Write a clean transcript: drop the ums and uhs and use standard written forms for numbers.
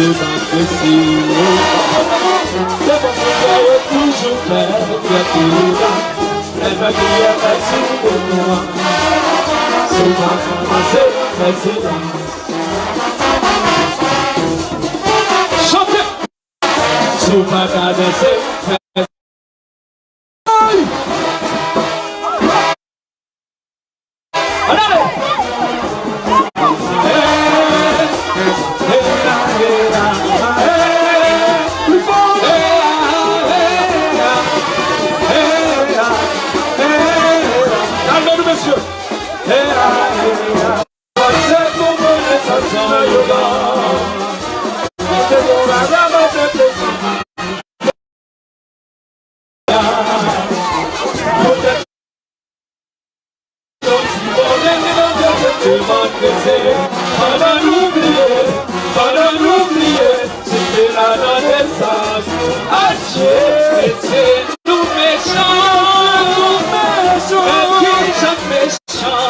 c'est pas possible. C'est parce que j'avais toujours peur de elle m'a dit à passer de moi. C'est pas commencé, mais c'est là. Chantez! C'est pas qu'à danser. C'était la naissance. Adieu, c'est tout méchant, méchant.